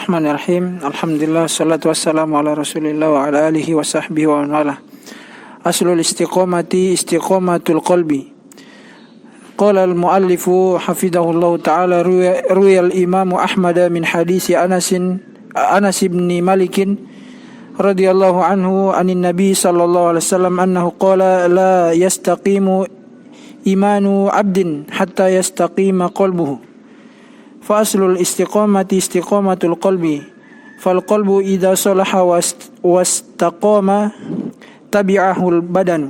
Bismillahirrahmanirrahim. Alhamdulillah, salatu wassalamu ala rasulillah wa ala alihi wa sahbihi wa wala. Aslul istiqamati istiqamatul qalbi. Qala al-muallifu hafidhahullahu ta'ala ruya al-imam Ahmad min hadisi Anas ibn Malik radhiyallahu anhu anin nabi sallallahu alaihi wasallam annahu qala la yastaqimu imanu 'abdin hatta yastaqima qalbuhu. Faslul istiqamati istiqamatul qalbi. Fal qalbu idza salaha wastaqama tabi'ahu al-badanu.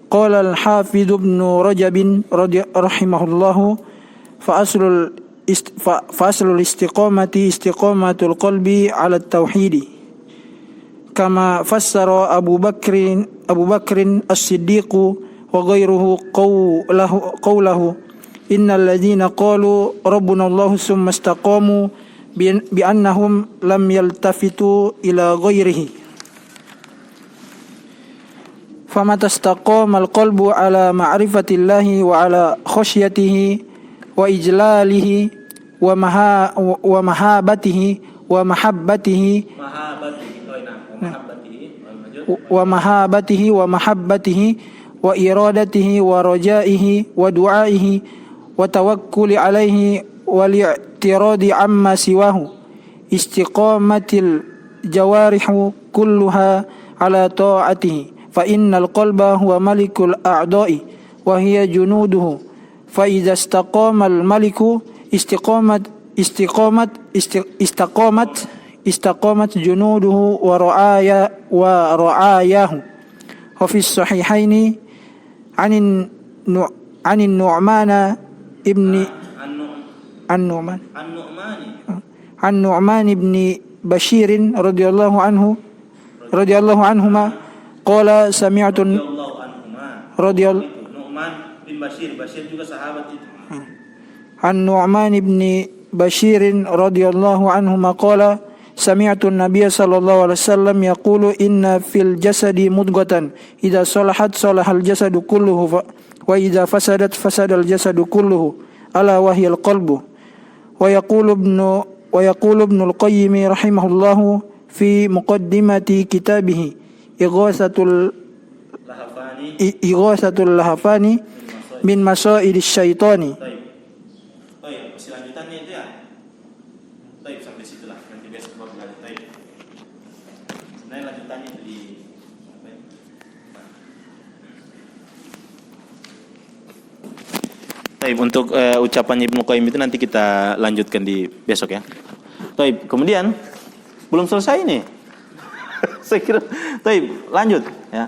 Qala al-hafidh ibn Rajab rahimahullahu faslul istiqamati istiqamatul qalbi 'ala at-tauhid. Kama fassara Abu Bakrin as-Siddiq wa ghayruhu qawlahu Innal ladzina qalu rabbuna Allah summa istaqamu bi annahum lam yaltafitu ila ghairihi. Famata istaqama al-qalbu ala ma'rifatillahi wa ala khasyyatihi wa ijlalihi wa mahabbatihi wa iradatihi wa rajaihi wa du'aihi wa tawakkuli alaihi wal i'tiradi amma siwahu. Istiqamatil jawarihu kulluha ala ta'atihi fa innal qalba huwa malikul a'da'i wa hiya junuduhu fa idza istaqama al maliku istaqamat junuduhu wa ra'ayahu. Wa fi sahihaini anin Nu'man An-Nu'man ibn Bashir radhiyallahu anhuma qala sami'tu Nu'man bin Bashir juga sahabat itu. An-Nu'man ibn Bashir radhiyallahu anhuma qala sami'tu an-nabiy sallallahu alaihi wasallam yaqulu inna fil jasadi mudghatan idza salahat salahal jasadu kulluhu wa idza fasadat fasadal jasadu kulluhu ala wahyal qalbu. Wa yaqulu ibn al-qayyim rahimahullahu fi muqaddimati kitabih ighathatul lahafani min masaidis syaitani. Selanjutnya itu ya. Baik, sampai situlah. Nanti besok baru lanjut. Baik. Sebenarnya lanjutannya itu di Baik, untuk ucapan Ibnu Qayyim itu nanti kita lanjutkan di besok ya. Baik, kemudian belum selesai nih. Saya kira. Baik, lanjut ya.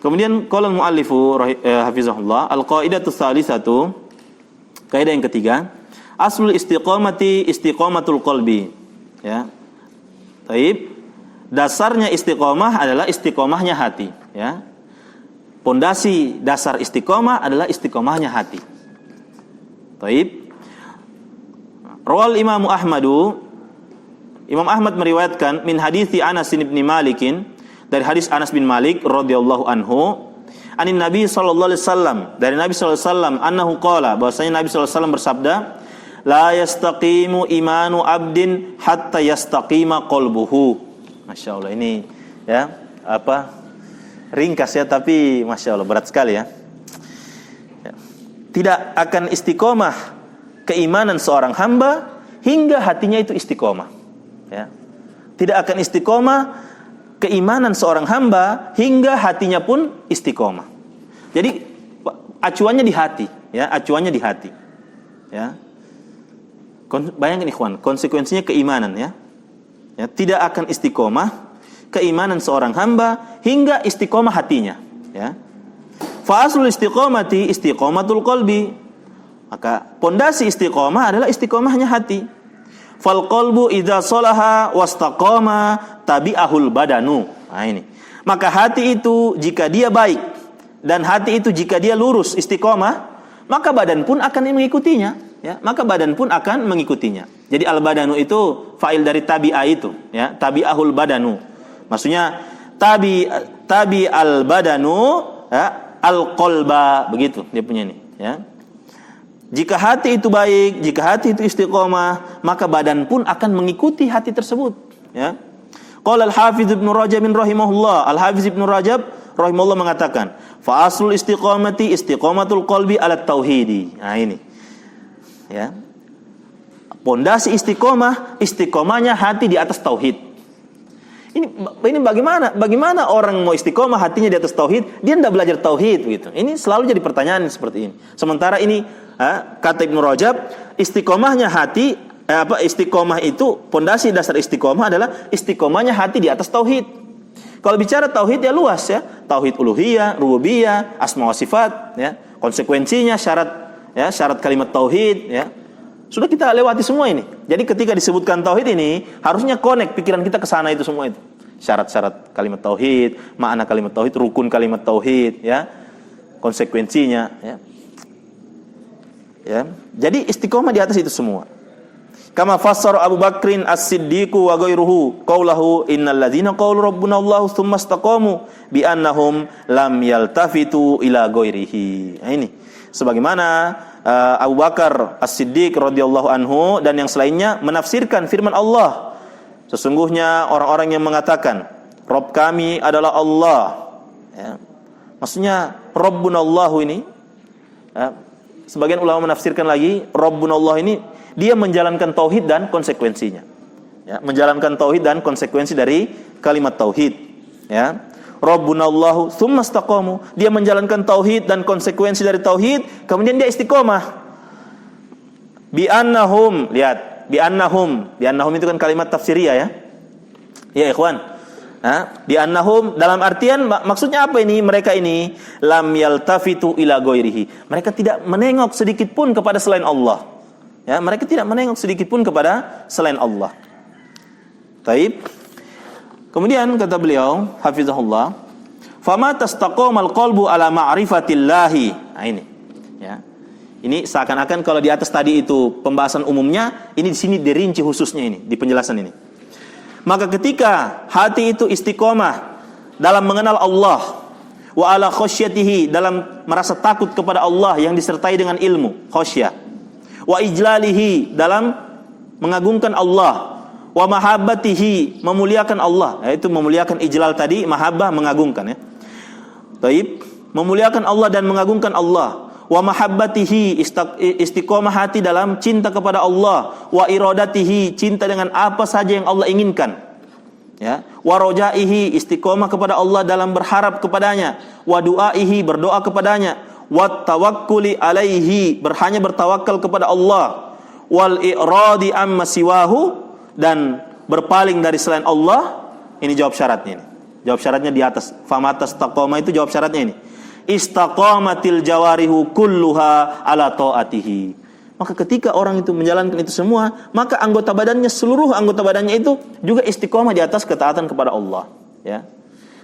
Kemudian qala al-muallifu hafizahullah al-qaidatu tsalisatu, kaidah yang ketiga, aslul istiqamati istiqamatul qalbi ya. Baik, dasarnya istiqamah adalah istiqamahnya hati ya. Pondasi dasar istiqamah adalah istiqamahnya hati. Baik. Rawal Imam Ahmad meriwayatkan min hadithi Anas bin Malik, dari hadis Anas bin Malik radhiyallahu anhu, anin Nabi sallallahu alaihi wasallam, dari Nabi sallallahu alaihi wasallam annahu qala, bahwasanya Nabi sallallahu alaihi wasallam bersabda, la yastaqimu imanu abdin hatta yastaqima qalbuhu. Masyaallah, ini ya ringkas ya, tapi Masya Allah berat sekali ya. Tidak akan istiqomah keimanan seorang hamba hingga hatinya itu istiqomah ya. Tidak akan istiqomah keimanan seorang hamba hingga hatinya pun istiqomah. Jadi acuannya di hati ya, acuannya di hati ya. Bayangkan ikhwan, konsekuensinya keimanan ya. Tidak akan istiqomah keimanan seorang hamba hingga istiqomah hatinya ya. Fa aslul istiqamati istiqamatul qalbi, maka pondasi istiqomah adalah istiqomahnya hati. Fal qalbu idza salaha wastaqama tabi'ahul badanu. Nah ini, maka hati itu jika dia baik dan hati itu jika dia lurus istiqomah, maka badan pun akan mengikutinya ya, maka badan pun akan mengikutinya. Jadi al badanu itu fa'il dari tabi'a itu ya, tabi'ahul badanu. Maksudnya tabi al badanu ya, al qalba, begitu dia punya ini ya. Jika hati itu baik, jika hati itu istiqomah, maka badan pun akan mengikuti hati tersebut. Ya. Qala al-Hafiz Ibnu Rajab rahimahullah. Al-Hafiz Ibnu Rajab rahimahullah mengatakan, fa aslul istiqamati istiqamatul qalbi ala tauhidi. Nah ini. Ya. Pondasi istiqomah, istiqomahnya hati di atas tauhid. Ini bagaimana orang mau istiqomah hatinya di atas tauhid, dia tidak belajar tauhid gitu. Ini selalu jadi pertanyaan seperti ini. Sementara ini kata Ibnu Rajab, istiqomahnya hati istiqomah itu, pondasi dasar istiqomah adalah istiqomahnya hati di atas tauhid. Kalau bicara tauhid ya luas ya, tauhid uluhiyah, rububiyah, asma wa sifat ya, konsekuensinya syarat kalimat tauhid ya. Sudah kita lewati semua ini. Jadi ketika disebutkan tauhid ini, harusnya connect pikiran kita ke sana itu semua itu. Syarat-syarat kalimat tauhid, makna kalimat tauhid, rukun kalimat tauhid ya, konsekuensinya ya. Ya. Jadi istiqomah di atas itu semua. Kama fassara Abu Bakrin As-Siddiq wa ghairuhu qaulahu innal ladzina qalu rabbuna Allah tsumma istaqamu bi annahum lam yaltafitu ila ghairihi. Nah, ini sebagaimana Abu Bakar As-Siddiq radhiyallahu anhu dan yang selainnya menafsirkan firman Allah. Sesungguhnya orang-orang yang mengatakan Rabb kami adalah Allah ya. Maksudnya Rabbunallahu ini ya, sebagian ulama menafsirkan lagi Rabbunallah ini dia menjalankan tauhid dan konsekuensinya. Ya, menjalankan tauhid dan konsekuensi dari kalimat tauhid. Ya. Rabbunallahu tsumma istaqamu. Dia menjalankan tauhid dan konsekuensi dari tauhid, kemudian dia istiqomah. Bi annahum, lihat, bi annahum itu kan kalimat tafsiriyah ya. Ya, ikhwan. Bi annahum dalam artian maksudnya apa ini? Mereka ini lam yaltafitu ila ghairihi. Mereka tidak menengok sedikit pun kepada selain Allah. Ya, mereka tidak menengok sedikit pun kepada selain Allah. Taib. Kemudian kata beliau, hafizahullah, "Fama tastaqamal qalbu ala ma'rifatillahi." Nah ini. Ya. Ini seakan-akan kalau di atas tadi itu pembahasan umumnya, ini di sini dirinci khususnya ini, di penjelasan ini. Maka ketika hati itu istiqomah dalam mengenal Allah, wa ala khasyatihi, dalam merasa takut kepada Allah yang disertai dengan ilmu, khasyah. Wa ijlalihi, dalam mengagungkan Allah, wa mahabbatihi, memuliakan Allah, yaitu memuliakan ijlal tadi, mahabbah mengagungkan ya. Taib, memuliakan Allah dan mengagungkan Allah. Wa mahabbatihi, istiqomah hati dalam cinta kepada Allah. Wa iradatihi, cinta dengan apa saja yang Allah inginkan. Ya. Wa rojaihi, istiqomah kepada Allah dalam berharap kepadanya. Wa du'aihi, berdoa kepadanya. Wa tawakkuli alaihi, hanya bertawakal kepada Allah. Wal i'radi amma siwahu, dan berpaling dari selain Allah. Ini jawab syaratnya ini. Jawab syaratnya di atas. Famatas taqoma itu jawab syaratnya ini. Istaqamatil jawarihu kulluha ala ta'atihi. Maka ketika orang itu menjalankan itu semua, maka anggota badannya, seluruh anggota badannya itu juga istiqomah di atas ketaatan kepada Allah, ya.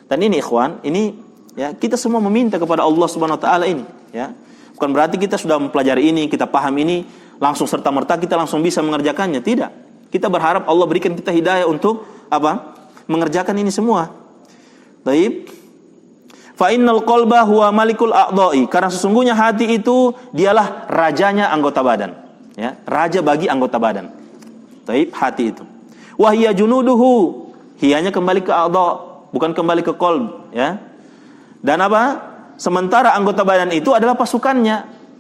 Dan ini ikhwan, ini ya, kita semua meminta kepada Allah Subhanahu wa taala ini, ya. Bukan berarti kita sudah mempelajari ini, kita paham ini, langsung serta-merta kita langsung bisa mengerjakannya, tidak. Kita berharap Allah berikan kita hidayah untuk apa? Mengerjakan ini semua. Baik. Fa innal qalba huwa malikul a'dha'i, karena sesungguhnya hati itu dialah rajanya anggota badan, ya, raja bagi anggota badan. Baik, hati itu. Wa hiya junuduhu, hiyanya kembali ke a'dha, bukan kembali ke qalb, ya. Dan apa? Sementara anggota badan itu adalah pasukannya,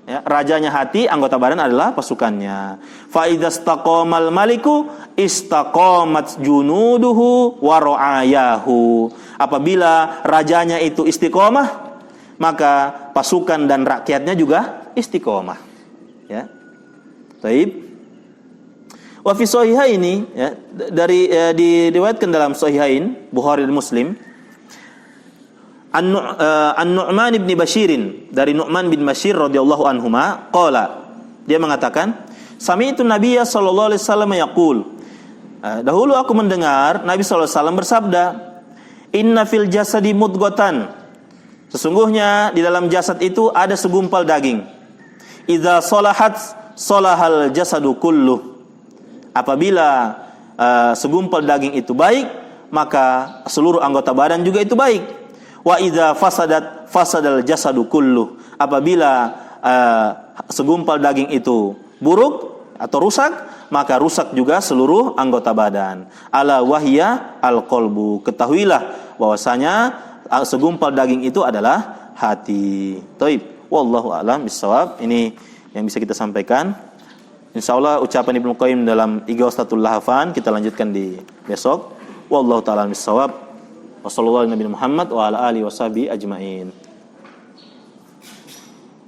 ya, rajanya hati, anggota badan adalah pasukannya. Fa idzastaqamal maliku istaqamat junuduhu wa ra'ayahu. Apabila rajanya itu istiqomah, maka pasukan dan rakyatnya juga istiqomah, ya. Baik. Wa fi sahihaini, ya, dari diriwayatkan dalam sahihain Bukhari dan Muslim, An-Nu'man bin Bashirin, dari Nu'man bin Bashir radhiyallahu anhuma, qala, dia mengatakan, sami'tu Nabiyya sallallahu alaihi wasallam yaqul, dahulu aku mendengar Nabi sallallahu alaihi wasallam bersabda, inna fil jasadi mudghatan, sesungguhnya di dalam jasad itu ada segumpal daging. Idza salahat salahal jasadu kulluh, apabila segumpal daging itu baik, maka seluruh anggota badan juga itu baik. Wa idza fasadat fasadal jasadu kulluh, apabila segumpal daging itu buruk atau rusak, maka rusak juga seluruh anggota badan. Ala wahya al-qalbu. Ketahuilah bahwasanya segumpal daging itu adalah hati. Taib. Wallahu a'lam bissawab. Ini yang bisa kita sampaikan. Insyaallah ucapan Ibnu Qayyim dalam Ighathatul Lahafan kita lanjutkan di besok. Wallahu ta'ala bissawab. Wassallallahu ala nabiyina Muhammad wa ala alihi washabihi ajmain.